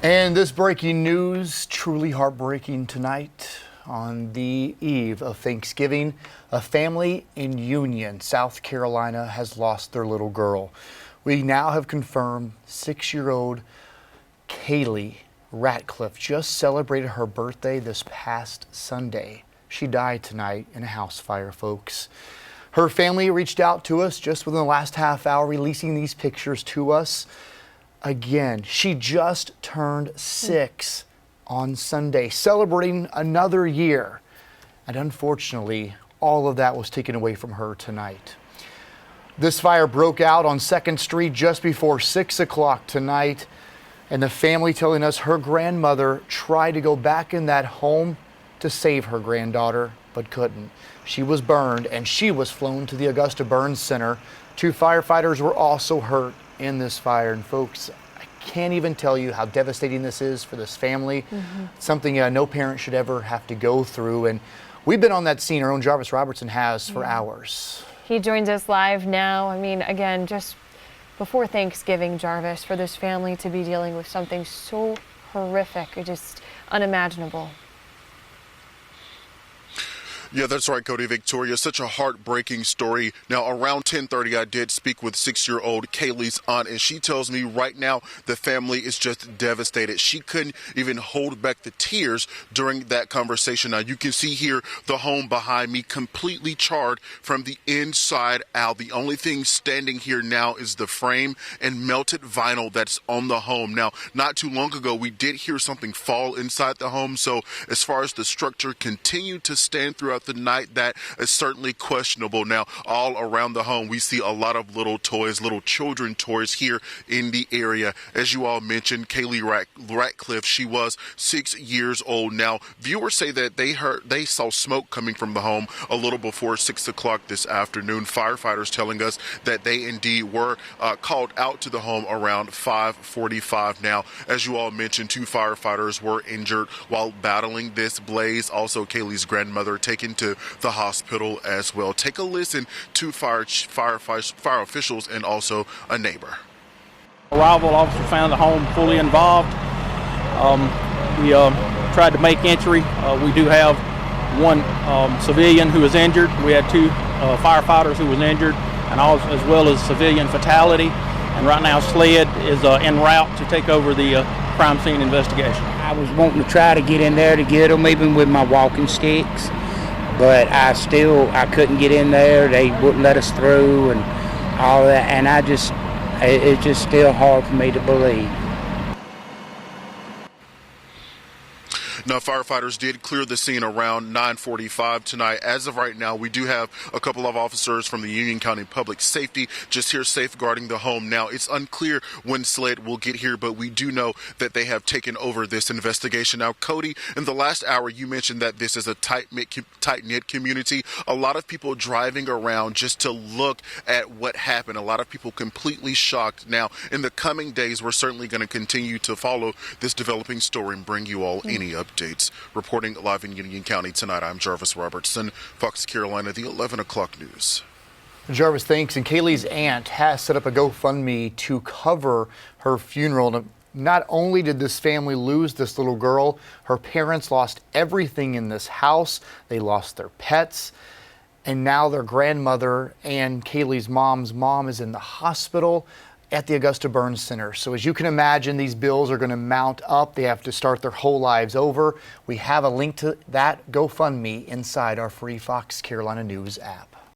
And this breaking news, truly heartbreaking tonight. On the eve of Thanksgiving, a family in Union, South Carolina has lost their little girl. We now have confirmed 6-year-old Kaylee Ratcliffe just celebrated her birthday this past Sunday. She died tonight in a house fire, folks. Her family reached out to us just within the last half hour, releasing these pictures to us. Again, she just turned 6 on Sunday, celebrating another year. And unfortunately, all of that was taken away from her tonight. This fire broke out on 2nd Street just before 6 o'clock tonight. And the family telling us her grandmother tried to go back in that home to save her granddaughter, but couldn't. She was burned and she was flown to the Augusta Burn Center. 2 firefighters were also hurt in this fire. And folks, I can't even tell you how devastating this is for this family. Something no parent should ever have to go through. And we've been on that scene, our own Jarvis Robertson has, for hours. He joins us live now. I mean, again, just before Thanksgiving, Jarvis, for this family to be dealing with something so horrific, just unimaginable. Yeah, that's right, Cody. Victoria, such a heartbreaking story. Now, around 10:30, I did speak with 6-year-old Kaylee's aunt, and she tells me right now the family is just devastated. She couldn't even hold back the tears during that conversation. Now, you can see here the home behind me completely charred from the inside out. The only thing standing here now is the frame and melted vinyl that's on the home. Now, not too long ago, we did hear something fall inside the home. So as far as the structure continued to stand throughout the night, that is certainly questionable. Now, all around the home, we see a lot of little toys, little children toys here in the area. As you all mentioned, Kaylee Ratcliffe, she was 6 years old. Now, viewers say that they saw smoke coming from the home a little before 6 o'clock this afternoon. Firefighters telling us that they indeed were called out to the home around 5:45. Now, as you all mentioned, 2 firefighters were injured while battling this blaze. Also, Kaylee's grandmother taken to the hospital as well. Take a listen to fire officials and also a neighbor. Arrival officer found the home fully involved. We tried to make entry. We do have one civilian who was injured. We had 2 firefighters who was injured, and as well as civilian fatality. And right now, SLED is en route to take over the crime scene investigation. I was wanting to try to get in there to get them, even with my walking sticks. But I couldn't get in there. They wouldn't let us through and all that. And it's just still hard for me to believe. Now, firefighters did clear the scene around 9:45 tonight. As of right now, we do have a couple of officers from the Union County Public Safety just here safeguarding the home. Now, it's unclear when SLED will get here, but we do know that they have taken over this investigation. Now, Cody, in the last hour, you mentioned that this is a tight-knit community. A lot of people driving around just to look at what happened. A lot of people completely shocked. Now, in the coming days, we're certainly going to continue to follow this developing story and bring you all any updates. Reporting live in Union County tonight, I'm Jarvis Robertson, Fox Carolina, the 11 o'clock news. Jarvis, thanks. And Kaylee's aunt has set up a GoFundMe to cover her funeral. Not only did this family lose this little girl, her parents lost everything in this house. They lost their pets. And now their grandmother and Kaylee's mom's mom is in the hospital at the Augusta Burn Center. So as you can imagine, these bills are going to mount up. They have to start their whole lives over. We have a link to that GoFundMe inside our free Fox Carolina News app.